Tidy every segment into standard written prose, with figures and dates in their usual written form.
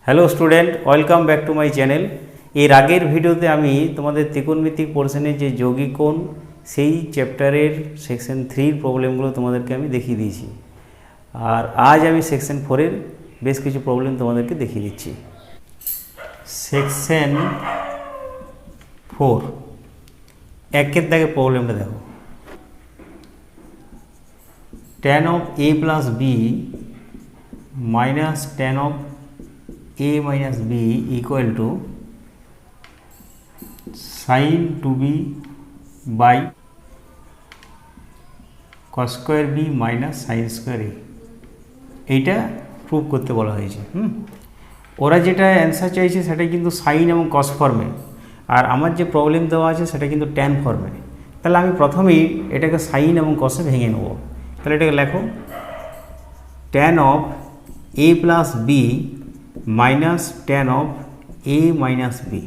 Hello student, welcome back to my channel. এর আগের ভিডিওতে আমি তোমাদের ত্রিকোণমিতিক পোর্শনের যে যৌগিক কোণ সেই চ্যাপ্টারের সেকশন 3 প্রবলেমগুলো তোমাদেরকে আমি দেখিয়ে দিয়েছি। আর আজ আমি সেকশন 4-এর বেশ কিছু প্রবলেম তোমাদেরকে দেখিয়ে দিচ্ছি। সেকশন 4 একের দাগে প্রবলেমটা দেখো। tan of a plus b minus tan of a minus b equal to sin 2b by cos square b minus sin square a এইটা প্রুভ করতে বলা হয়েছে। ওরা যেটা অ্যান্সার চাইছে সেটা কিন্তু সাইন এবং কস ফর্মে, আর আমার যে প্রবলেম দেওয়া আছে সেটা কিন্তু ট্যান ফর্মে। তাহলে আমি প্রথমেই এটাকে সাইন এবং কসে ভেঙে নেব। তাহলে এটাকে লেখো tan of a plus B minus tan of a minus B.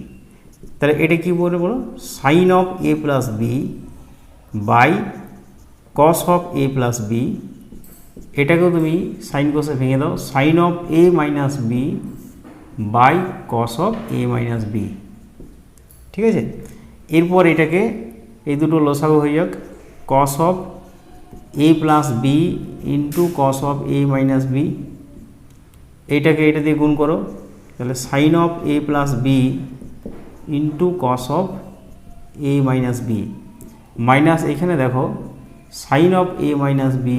তাহলে এটা কী বলে বলো, sine of a plus B by cos of a plus B. এটাকেও তুমি সাইন কসে ভেঙে দাও, sine of a minus B by cos of a minus B. ঠিক আছে, এরপর এটাকে এই দুটো লসাগু হয়ে যাক, cos of a plus B into cos of a minus B. এইটাকে এটা দিয়ে গুণ করো, তাহলে sine of a plus B into cos of a minus b minus এখানে দেখো sine of a minus b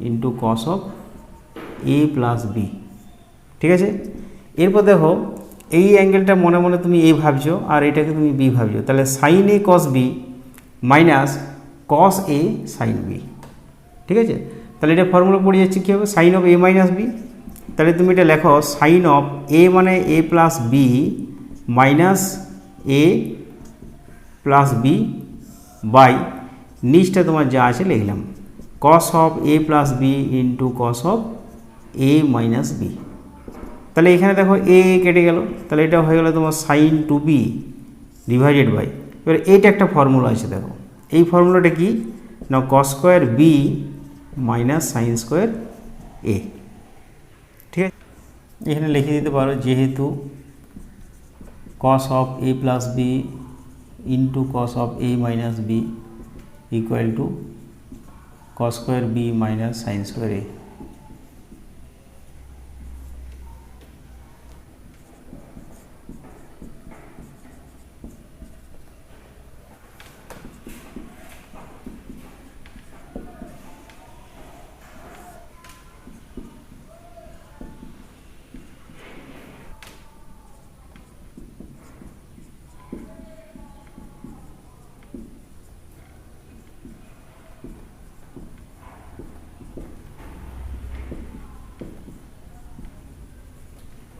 into cos of a plus b. ঠিক আছে, এরপর দেখো এই অ্যাঙ্গেলটা মনে মনে তুমি a ভাবছো আর এটাকে তুমি b ভাবছো, তাহলে sine a cos b minus cos a sine b। ঠিক আছে, তাহলে এটা ফর্মুলা পড়ে যাচ্ছে কী হবে, sine of a minus B. তাহলে তুমি এটা লেখো সাইন অফ a মানে a plus B minus a plus B by নিচটা তোমার যা আছে লিখলাম cos of a plus B into cos of a minus B. তাহলে এখানে দেখো a কেটে গেল, তাহলে এটা হয়ে গেল তোমার সাইন 2b ডিভাইডেড বাই, এবার এইটা একটা ফর্মুলা আছে দেখো, এই ফর্মুলাটা কি না cos square B minus sine square A. ঠিক আছে, এখানে লিখে দিতে পারো যেহেতু cos of A plus B into cos of A minus B equal to cos square B minus sine square A.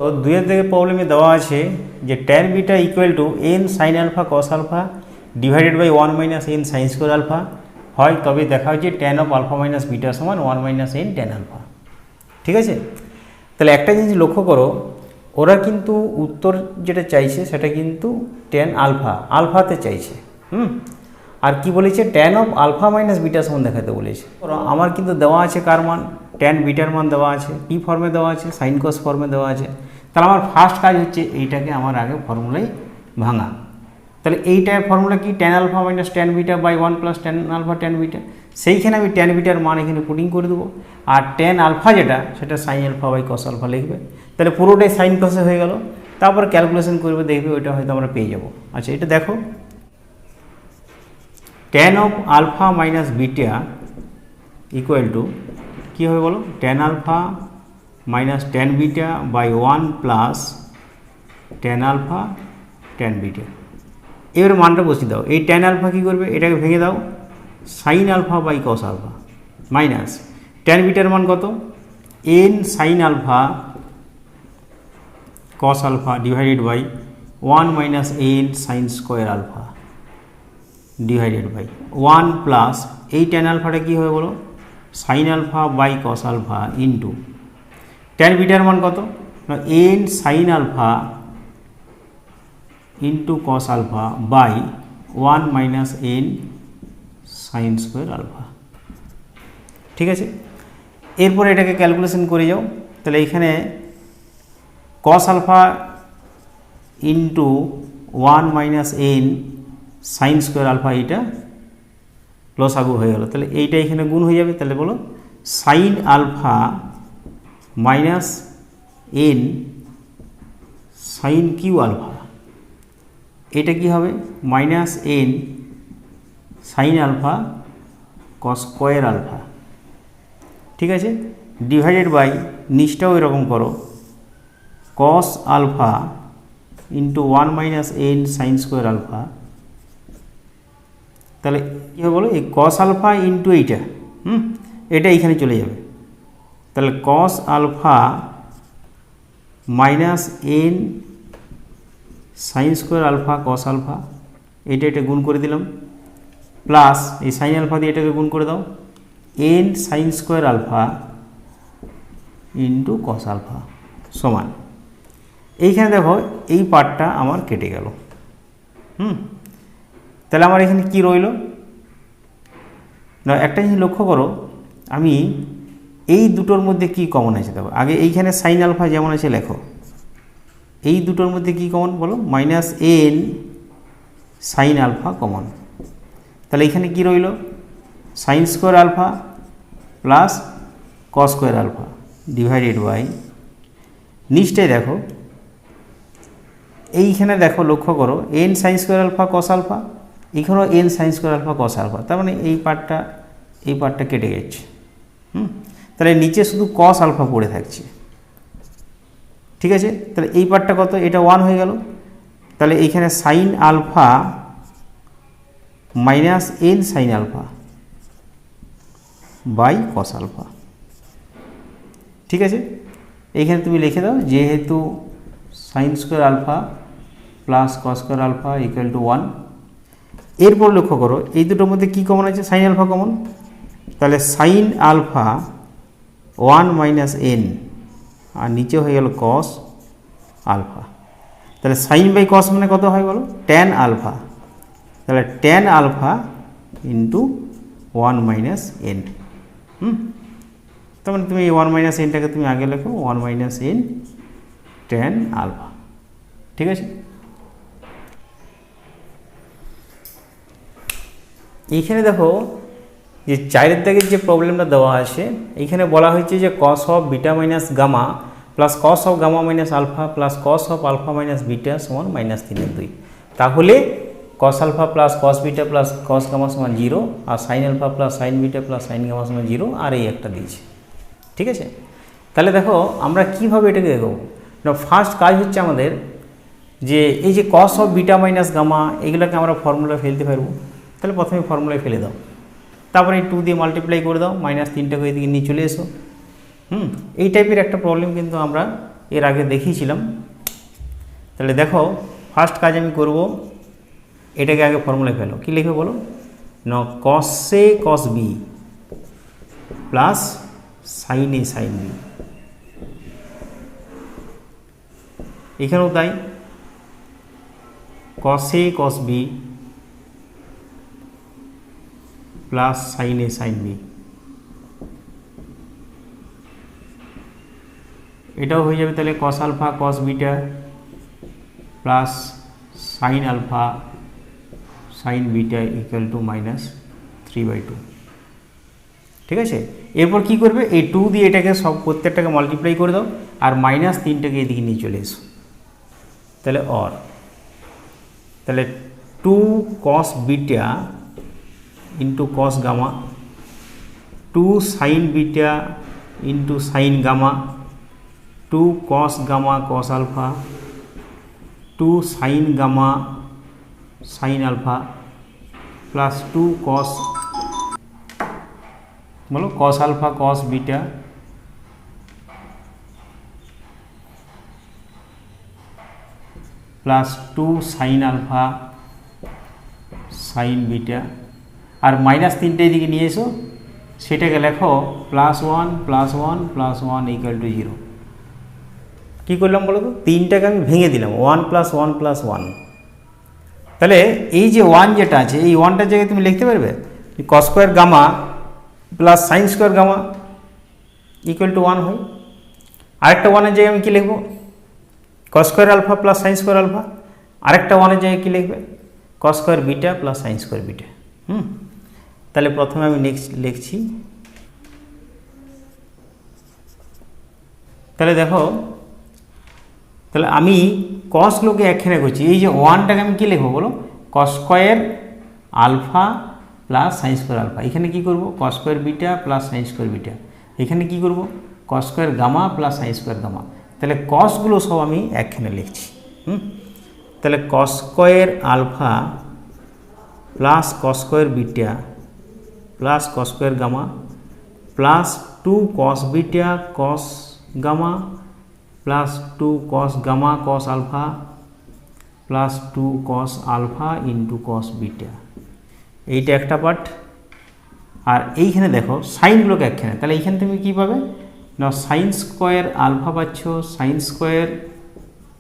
তো দুইয়ের দিকে প্রবলেমে দেওয়া আছে যে tan beta equal to n sine alpha cos alpha divided by 1 minus n sine square alpha হয়, তবে দেখা হচ্ছে tan of alpha minus beta সমান 1 মাইনাস এন ট্যান আলফা। ঠিক আছে, তাহলে একটা জিনিস লক্ষ্য করো, ওরা কিন্তু উত্তর যেটা চাইছে সেটা কিন্তু ট্যান আলফা আলফাতে চাইছে। আর কি বলেছে, tan of alpha minus beta সমান দেখাতে বলেছে। আমার কিন্তু দেওয়া আছে কার মান, ট্যান বিটার মান দেওয়া আছে, কি ফর্মে দেওয়া আছে, সাইন কস ফর্মে দেওয়া আছে। তাহলে আমার ফার্স্ট কাজ হচ্ছে এইটাকে আমার আগে ফর্মুলায় ভাঙা। তাহলে এইটার ফর্মুলা কি, tan alpha minus tan beta by 1 plus tan alpha tan beta. সেইখানে আমি ট্যান বিটার মান এখানে পুটিং করে দেবো, আর ট্যান আলফা যেটা সেটা sine alpha by cos alpha লিখবে। তাহলে পুরোটাই সাইন কসে হয়ে গেল, তারপর ক্যালকুলেশন করবে, দেখবে ওইটা হয়তো আমরা পেয়ে যাব। আচ্ছা, এটা দেখো tan of alpha minus beta equal to কী হবে বলো, tan alpha minus tan beta by 1 plus tan alpha tan beta. এবারে মানটা বসিয়ে দাও, এই ট্যান আলফা কী করবে, এটাকে ভেঙে দাও, sine alpha by cos alpha minus tan বিটার মান কত, n sine alpha cos alpha divided by 1 minus n sine square alpha divided by 1 plus এই ট্যান আলফাটা কী হবে বলো, sine alpha by cos alpha into tan বিটার মান কত, n sine alpha into cos alpha by 1 minus n sine square alpha. ঠিক আছে, এরপরে এটাকে ক্যালকুলেশন করে যাও। তাহলে এখানে কস alpha into 1 minus n sine square alpha, এইটা লসাগু হয়ে গেল। তাহলে এইটা এখানে গুণ হয়ে যাবে। তাহলে বলো sine alpha minus n sine cube alpha, এটা কি হবে minus n sine alpha cos square alpha, ঠিক আছে, ডিভাইডেড বাই নিচটাও এরকম করো, cos alpha into 1 minus n sine square alpha. তাহলে কী হবে বলো, এই কস আলফা ইন্টু এইটা, এটা এইখানে চলে যাবে। তাহলে cos alpha minus n sine square alpha cos alpha, এটা গুণ করে দিলাম, প্লাস এই সাইন আলফা দিয়ে এটাকে গুণ করে দাও, n sine square alpha into cos alpha সমান। এইখানে দেখো এই পার্টটা আমার কেটে গেল। তাহলে আমার এখানে কি রইল না, একটা জিনিস লক্ষ্য করো, আমি এই দুটোর মধ্যে কি কমন আছে দেখো। আগে এইখানে সাইন আলফা যেমন আছে লেখো, এই দুটোর মধ্যে কি কমন বলো, minus n sine alpha common. তাহলে এখানে কি রইল, sine square alpha plus cos square alpha divided by নিচটাই দেখো, এইখানে দেখো লক্ষ্য করো n sine square alpha cos alpha, এখানেও n sine square alpha cos alpha, তার মানে এই পার্টটা কেটে গেছে। তাহলে নিচে শুধু কস আলফা পড়ে থাকছে, ঠিক আছে। তাহলে এই পার্টটা কত, এটা 1 হয়ে গেল। তাহলে এইখানে sine alpha minus n sine alpha by cos alpha, ঠিক আছে। এইখানে তুমি লিখে দাও, যেহেতু sine square alpha plus cos square alpha equal to 1। এরপর লক্ষ্য করো এই দুটোর মধ্যে কী কমন আছে, সাইন আলফা কমন। তাহলে সাইন আলফা 1 মাইনাস এন, আর নিচে হয়ে গেল কস আলফা। তাহলে সাইন বাই কস মানে কত হয় বলো, ট্যান আলফা। তাহলে tan alpha into 1 minus N. তার মানে তুমি এই 1 মাইনাস এনটাকে তুমি আগে লেখো 1 মাইনাস এন ট্যান আলফা, ঠিক আছে। এইখানে দেখো যে 4 দাগের যে প্রবলেমটা দেওয়া আছে, এইখানে বলা হয়েছে যে cos of beta minus gamma plus cos of gamma minus alpha plus cos of alpha minus beta সমান -3/2। তাহলে cos alpha plus cos beta plus cos gamma সমান 0, আর sine alpha plus sine beta plus sine gamma সমান 0, আর এই একটা দিয়েছে, ঠিক আছে। তাহলে দেখো আমরা কিভাবে এটাকে দেখব না, ফার্স্ট কাজ হচ্ছে আমাদের যে এই যে cos of beta minus gamma এগুলোকে আমরা ফর্মুলায় ফেলতে পারবো। তাহলে প্রথমে ফর্মুলায় ফেলে দাও, তারপরে এই 2 দিয়ে মাল্টিপ্লাই করে দাও, -3টাকে এদিকে নিয়ে চলে এসো। এই টাইপের একটা প্রবলেম কিন্তু আমরা এর আগে দেখিয়েছিলাম। তাহলে দেখো ফার্স্ট কাজ আমি করব, এটাকে আগে ফর্মুলায় ফেলো। কী লিখবে বলো না, কস এ কস বি প্লাস সাইন এ সাইন বি, এখানেও তাই, কস এ কস বি প্লাস সাইন এ সাইন বি, এটাও হয়ে যাবে। তাহলে cos alpha cos beta plus sine alpha sine beta equal to -3/2, ঠিক আছে। এরপর কি করবে, এই 2 দিয়ে এটাকে সব প্রত্যেকটাকে মাল্টিপ্লাই করে দাও, আর -3টাকে এদিকে নিয়ে চলে এসো। তাহলে তাহলে 2 cos beta into cos gamma, 2 sine beta into sine gamma, 2 cos gamma cos alpha, 2 sine gamma sine alpha plus 2 cos বলো cos alpha cos beta plus 2 sine alpha sine beta, আর -3টে এদিকে নিয়ে এসো, সেটাকে লেখো +1 +1 +1 ইকুয়াল টু 0। কী করলাম বলো তো, 3টাকে আমি ভেঙে দিলাম, 1 + 1 + 1। তাহলে এই যে 1 যেটা আছে, এই 1টার জায়গায় তুমি লিখতে পারবে cos square gamma plus sine square gamma equal to 1 হয়। আরেকটা 1-এর জায়গায় আমি কী লিখবো, cos square alpha plus sine square alpha, আরেকটা ওয়ানের জায়গায় কী লিখবে, cos square beta plus sine square beta. তাহলে প্রথমে আমি নেক্সট লিখছি, তাহলে দেখো, তাহলে আমি কসগুলোকে একখানে করছি, এই যে ওয়ানটাকে আমি কী লিখবো বলো, cos square alpha plus sine square alpha, এখানে কী করবো cos square beta plus sine square beta, এখানে কী করবো cos square gamma plus sine square gamma. তাহলে কসগুলো সব আমি একখানে লিখছি। তাহলে cos square alpha plus cos square beta plus cos square gamma plus 2 cos beta cos gamma plus 2 cos gamma cos alpha plus 2 cos alpha into cos beta, এইটা একটা part. আর এইখানে দেখো সাইনগুলোকে একখানে, তাহলে এইখানে তুমি কী পাবে না, সাইন স্কোয়ার আলফা পাচ্ছ sine square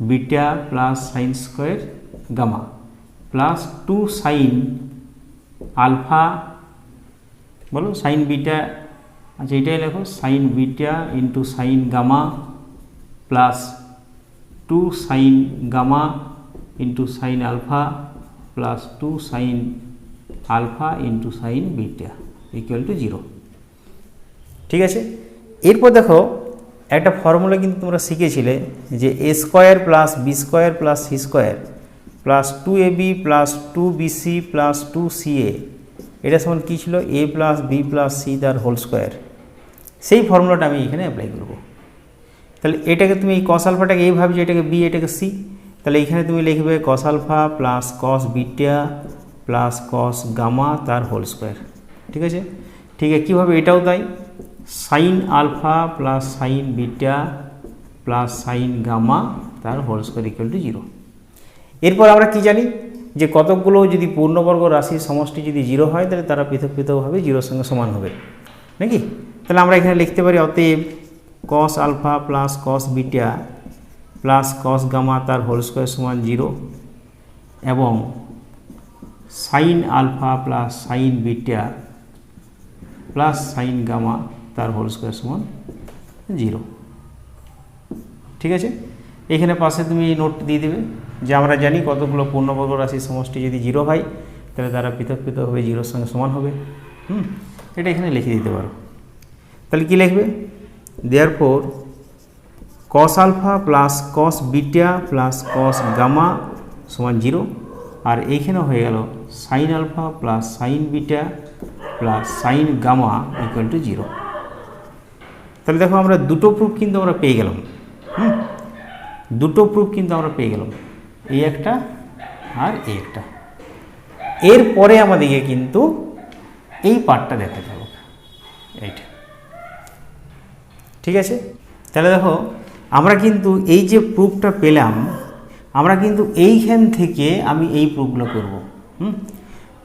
beta plus sine square gamma plus 2 sine alpha বলো সাইন বিটা, আচ্ছা এটাই লেখো sine beta into sine gamma plus 2 sine gamma into sine alpha plus 2 sine alpha into sine beta equal to 0। ঠিক আছে, এরপর দেখো একটা formula কিন্তু তোমরা শিখেছিলে যে a square plus b square plus c square plus 2ab plus 2bc plus 2ca, এটা সমান কী ছিল, a plus b plus c তার হোল স্কোয়ার। সেই ফর্মুলাটা আমি এখানে অ্যাপ্লাই করব। তাহলে এটাকে তুমি এই কস আলফাটাকে এই ভাবছো, এটাকে বি এটাকে সি, তাহলে এখানে তুমি লিখবে cos alpha plus cos beta plus cos gamma তার হোল স্কোয়ার। ঠিক আছে, ঠিক আছে, কীভাবে এটাও তাই, sine alpha plus sine beta plus sine gamma তার হোল স্কোয়ার ইকুয়াল টু 0। এরপর আমরা কি জানি যে কতকগুলো যদি পূর্ণবর্গ রাশির সমষ্টি যদি 0 হয় তাহলে তারা পৃথক পৃথকভাবে 0-র সঙ্গে সমান হবে নাকি। তাহলে আমরা এখানে লিখতে পারি অতএব cos alpha plus cos beta plus cos gamma তার হোল স্কোয়ার সমান 0 এবং sine alpha plus sine beta plus sine gamma তার হোল স্কোয়ার সমান 0। ঠিক আছে, এখানে পাশে তুমি নোট দিয়ে দেবে যে আমরা জানি কতগুলো পূর্ণবর্গ রাশির সমষ্টি যদি 0 হয় তাহলে তারা পৃথক পৃথকভাবে 0-র সঙ্গে সমান হবে। এটা এখানে লিখে দিতে পারো। তাহলে কি লিখবে, therefore cos alpha plus cos beta plus cos gamma সমান 0, আর এইখানে হয়ে গেল sine alpha plus sine beta plus sine gamma equal to 0। তাহলে দেখো আমরা দুটো প্রুফ কিন্তু আমরা পেয়ে গেলাম। দুটো প্রুফ কিন্তু আমরা পেয়ে গেলাম, এই একটা আর এই একটা। এরপরে আমাদেরকে কিন্তু এই পার্টটা দেখাতে হবে, এইটা। ঠিক আছে, তাহলে দেখো আমরা কিন্তু এই যে প্রুফটা পেলাম, আমরা কিন্তু এইখান থেকে আমি এই প্রুফগুলো করব।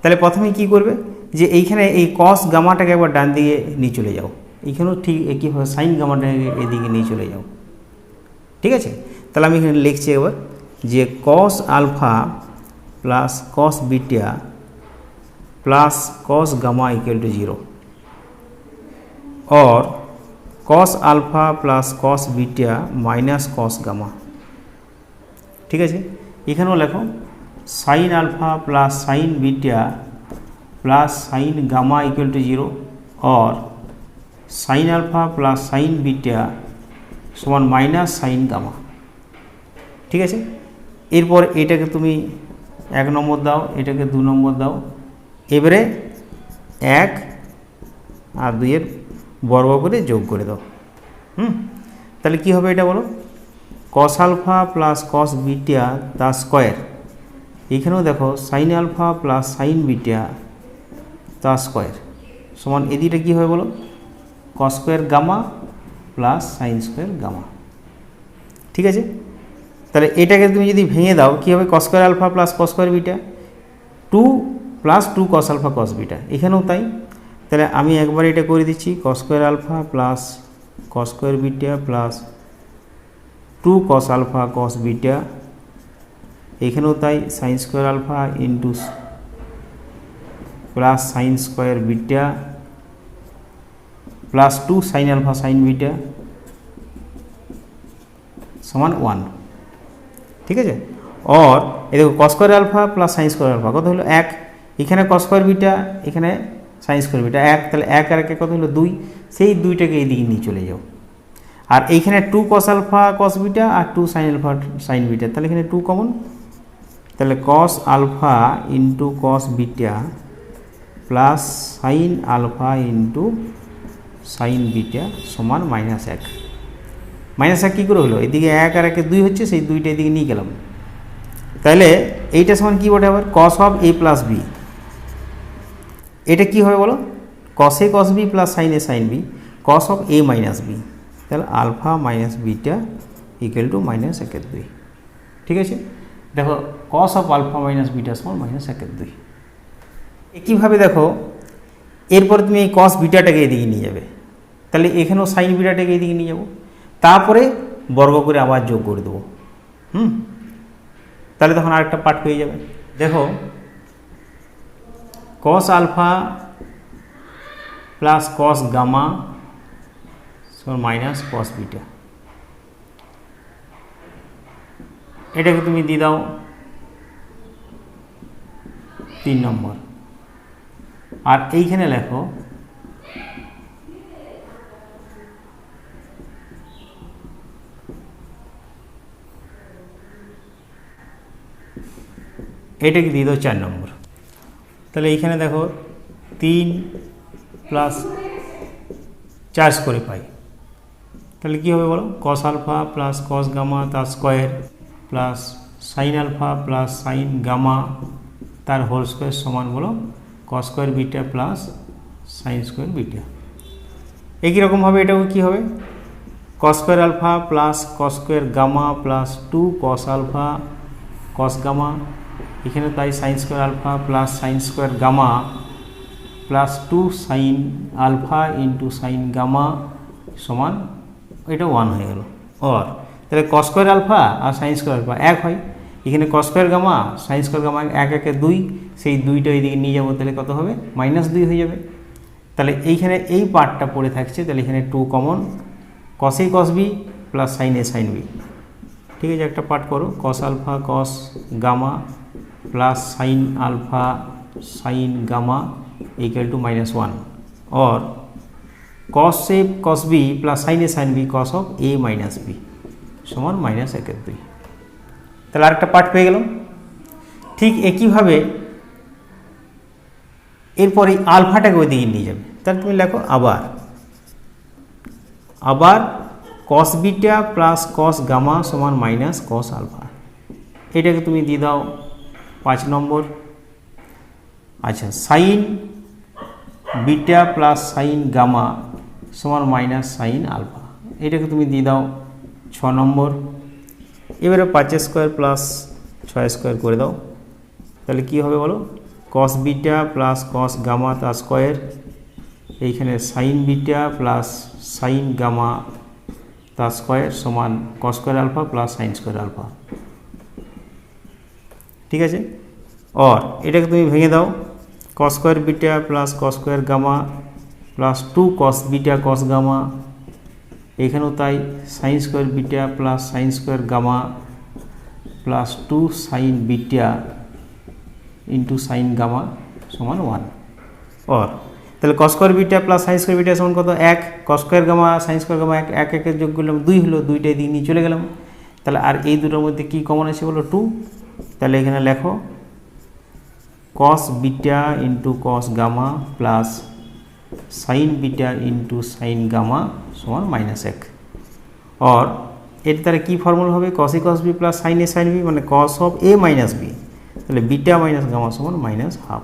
তাহলে প্রথমে কি করবে যে এইখানে এই কস গামাটাকে একবার ডান দিকে নিয়ে চলে যাও, এইখানেও ঠিক একইভাবে সাইন গামাটাকে এদিকে নিয়ে চলে যাও। ঠিক আছে, তাহলে আমি এখানে লিখছি এবার যে cos alpha plus cos beta plus cos gamma equal to 0 और cos alpha plus cos beta minus cos gamma. ठीक है, एखानेও লেখো sine alpha plus sine beta plus sine gamma equal to 0 और sine alpha plus sine beta समान minus sine gamma. ठीक है, এরপর এটাকে তুমি 1 নম্বর দাও, এটাকে 2 নম্বর দাও, এবারে 1 আর 2 এর বর্গ করে যোগ করে দাও। তাহলে কি হবে এটা বলো, cos alpha plus cos beta তার স্কোয়ার, এখানেও দেখো sine alpha plus sine beta তার স্কোয়ার সমান এই দুইটা কী হবে বলো, cos square gamma plus sine square gamma. ঠিক আছে, তাহলে এটাকে তুমি যদি ভেঙে দাও কী হবে, cos square alpha plus cos square beta 2 plus 2 cos alpha cos beta, এখানেও তাই। তাহলে আমি একবার এটা করে দিচ্ছি, cos square alpha plus cos square beta plus 2 cos alpha cos beta, এখানেও তাই sine square alpha into plus sine square beta plus 2 sine alpha sine beta সমান 1। ঠিক আছে। অর এই দেখো cos square alpha plus sine square alpha কত হলো 1, এখানে কস স্কোয়ার বিটা, এখানে সাইন স্কোয়ার বিটা 1, তাহলে 1 আর 1 কত হলো 2, সেই 2টাকে এইদিকে নিয়ে চলে যাও। আর এইখানে 2 কস আলফা কস বিটা আর 2 সাইন আলফা সাইন বিটা, তাহলে এখানে 2 কমন, তাহলে cos alpha into cos beta plus sine alpha into sine beta সমান -1। -1 কী করে হলো, এদিকে 1 আর 1 2 হচ্ছে, সেই 2টা এদিকে নিয়ে গেলাম। তাহলে এইটা সমান কী বটে আবার cos of A plus b, এটা কী হবে বলো, cos A cos B plus sine A sine b cos of A minus B, তাহলে alpha minus beta equal to -1/2। ঠিক আছে, দেখো cos of alpha minus beta সমান -1/2। একইভাবে দেখো এরপরে তুমি এই কস বিটাটাকে এদিকে নিয়ে যাবে, তাহলে এখানেও সাইন বিটাটাকে এদিকে নিয়ে যাবো, তারপরে বর্গ করে আবার যোগ করে দেবো। তাহলে তখন আরেকটা পার্ট পেয়ে যাবে। দেখো cos alpha plus cos gamma minus cos beta, এটাকে তুমি দিয়ে দাও 3 নম্বর। আর এইখানে লেখো এটাকে দিয়ে দাও 4 নম্বর। তাহলে এইখানে দেখো 3 প্লাস 4 করে পাই, তাহলে কী হবে বলো, cos alpha plus cos gamma তার square plus sine alpha plus sine gamma তার হোল স্কোয়ার সমান বলো cos square beta plus sine square beta. একই রকমভাবে এটাও কী হবে, cos square alpha plus cos square gamma plus 2 cos alpha cos gamma, এখানে তাই sine square alpha plus sine square gamma plus 2 sine alpha into sine gamma সমান এটা 1 হয়ে গেল। ওর তাহলে কস স্কোয়ার আলফা আর সাইন স্কোয়ার আলফা 1 হয়, এখানে cos square gamma sine square gamma 1 1 2, সেই 2টা এইদিকে নিয়ে যাবো, তাহলে কত হবে -2 হয়ে যাবে। তাহলে এইখানে এই পার্টটা পড়ে থাকছে, তাহলে এখানে 2 কমন, কস এ কস বি প্লাস সাইন এ সাইন বি। ঠিক আছে, একটা পার্ট করো, cos alpha cos gamma plus sine alpha sine gamma equal to -1, और cos A cos b plus sine A sine B cos of a minus B সমান -1/2। তাহলে আরেকটা part পেয়ে গেলাম। ঠিক একইভাবে এরপরে আলফাটাকে ওই দিকে নিয়ে যাবে, তাহলে তুমি লেখো আবার cos beta plus cos gamma সমান মাইনাস cos আলফা, এটাকে তুমি দিয়ে দাও 5 নম্বর। আচ্ছা, sine beta plus sine gamma সমান মাইনাস সাইন আলফা, এটাকে তুমি দিয়ে দাও 6 নম্বর। এবারে 5 স্কোয়ার প্লাস 6 স্কোয়ার করে দাও, তাহলে কি হবে বলো, cos beta plus cos gamma তার স্কোয়ার, এইখানে sine beta plus sine gamma তার স্কোয়ার সমান cos square alpha plus sine square alpha. ঠিক আছে, और এটাকে তুমি ভেঙে দাও, cos square beta plus cos square gamma plus 2 cos beta cos gamma, এখানেও তাই sine square beta plus sine square gamma plus 2 sine beta into sine gamma সমান 1, और তাহলে cos square beta plus sine square beta সমান কত 1, cos square gamma sine square gamma 1 1 যোগ করলাম 2 হলো, 2টাই দিকে নিয়ে চলে গেলাম। তাহলে আর এই দুটোর মধ্যে কি কমন আছে বলো 2, তাহলে এখানে লেখো cos beta into cos gamma plus sine beta into sine gamma সমান -1, और এর দ্বারা কী ফর্মুলা হবে, cos A cos B plus sine A sine B মানে cos of A minus B, তাহলে বিটা মাইনাস গামা সমান -1/2।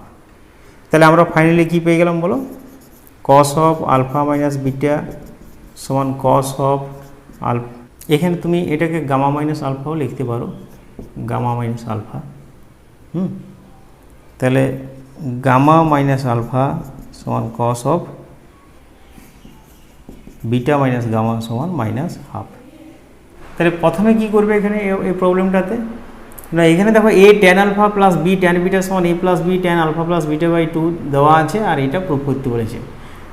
তাহলে আমরা ফাইনালি কী পেয়ে গেলাম বলো, cos of alpha minus beta সমান cos অফ আলফা, এখানে তুমি এটাকে গামা মাইনাস আলফাও লিখতে পারো, গামা মাইনাস আলফা। তাহলে গামা মাইনাস আলফা সমান cos of beta minus gamma সমান -1/2। তাহলে প্রথমে কি করবে এখানে এই প্রবলেমটাতে না, এখানে দেখো a tan alpha plus b tan beta সমান a plus b tan alpha plus beta by 2 দেওয়া আছে, আর এটা প্রুফ করতে বলেছে।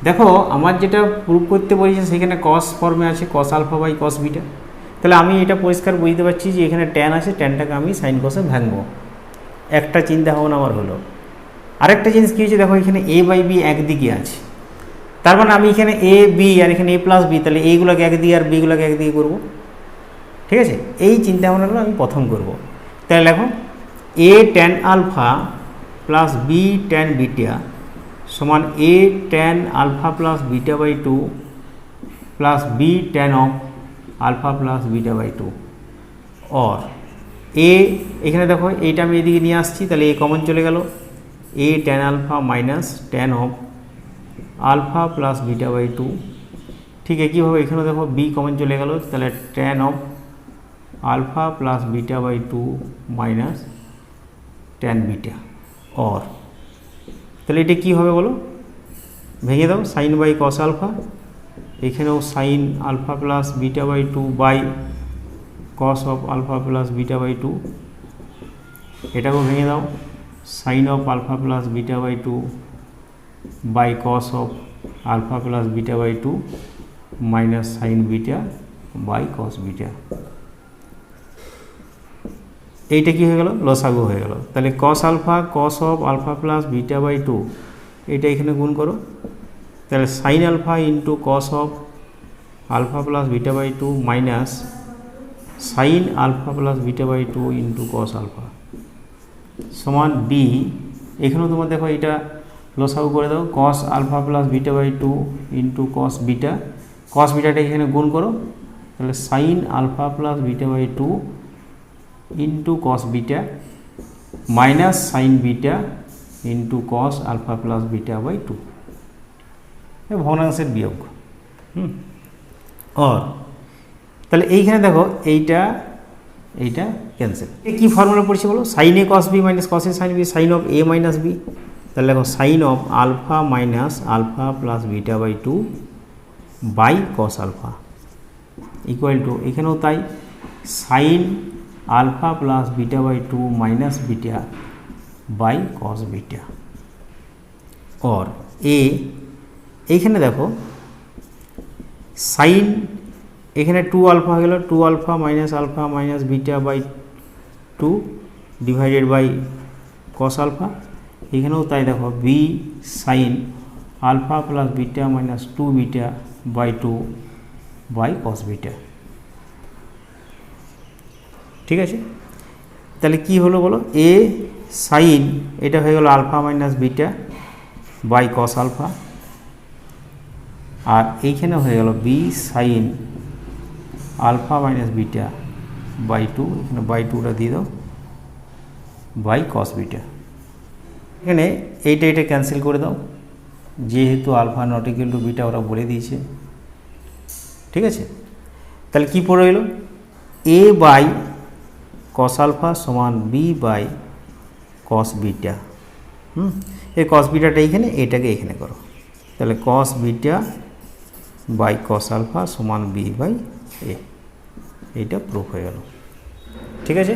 দেখো আমার যেটা প্রুফ করতে বলেছে সেখানে cos ফর্মে আছে cos alpha by cos beta, তাহলে আমি এটা পরিষ্কার বুঝতে পারছি যে এখানে ট্যান আছে, ট্যানটাকে আমি সাইন কসে ভাঙবো। একটা চিন্তা ভাবনা আমার হলো। আরেকটা জিনিস কী হয়েছে দেখো, এখানে এ বাই বি একদিকে আছে, তার মানে আমি এখানে এ বি আর এখানে এ প্লাস বি, তাহলে এইগুলোকে একদিকে আর বিগুলোকে একদিকে করবো। ঠিক আছে, এই চিন্তা ভাবনাগুলো আমি প্রথম করব। তাহলে দেখো a tan alpha plus b tan beta সমান a tan alpha plus beta by 2 plus b tan of alpha plus beta by 2 or a, এখানে দেখো এইটা আমি এদিকে নিয়ে আসছি, তাহলে এ কমন চলে গেল, a tan alpha minus tan of alpha plus beta by 2। ঠিক একইভাবে এখানে দেখো বি কমন চলে গেল, তাহলে tan of alpha plus beta by 2 minus tan beta অর, তাহলে এটা কী হবে বলো, ভেঙে দাও, সাইন বাই কস আলফা, এখানেও sine alpha plus beta by 2 by cos of alpha plus beta by 2, এটাকেও ভেঙে দাও, sine of alpha plus beta by 2 by cos of alpha plus beta by 2 minus sine beta by cos beta. এইটা কি হয়ে গেল, লসাগু হয়ে গেল। তাহলে cos alpha cos of alpha plus beta by 2 এটা এখানে গুণ করো, তাহলে sine alpha into cos of alpha plus beta by 2 minus sine alpha plus beta by 2 into cos alpha সমান বি, এখানেও তোমার দেখো এটা লসাগু করে দাও, cos alpha plus beta by 2 into cos beta, cos বিটাটা এখানে গুণ করো, তাহলে sine alpha plus beta by 2 into cos beta minus sine beta into cos alpha plus beta by 2, ভগ্নাংশের বিয়োগ। আর তাহলে এইখানে দেখো এইটা এইটা ক্যান্সেল। এ কী ফর্মুলা পড়ছে বলো, sine A cos B minus cos A sine B sine of A minus B, তাহলে দেখো sine of alpha minus alpha plus beta by 2 by cos alpha equal to, এখানেও তাই, sine alpha plus beta by 2 minus beta by cos beta. और এ এইখানে দেখো sign এখানে 2 alpha হয়ে গেল, 2 alpha minus beta by 2 divided by cos alpha, এখানেও তাই দেখো বি sine alpha plus beta minus 2 beta by 2 by cos beta. ঠিক আছে, তাহলে কি হলো বলো, এ সাইন এটা হয়ে গেল alpha minus beta by cos alpha, আর এইখানে হয়ে গেল b sine alpha minus beta by 2, এখানে বাই 2টা দিয়ে দাও বাই কস বিটা। এখানে এইটা ক্যান্সেল করে দাও, যেহেতু alpha not equal to beta ওরা বলে দিয়েছে। ঠিক আছে, তাহলে কি পড়ে গেল, এ বাই কস আলফা সমান বি বাই কস বিটা। এই কস বিটাটা এইখানে, এটাকে এখানে করো, তাহলে cos beta by cos alpha সমান বি বাই এ, এইটা প্রুফ হয়ে গেল। ঠিক আছে।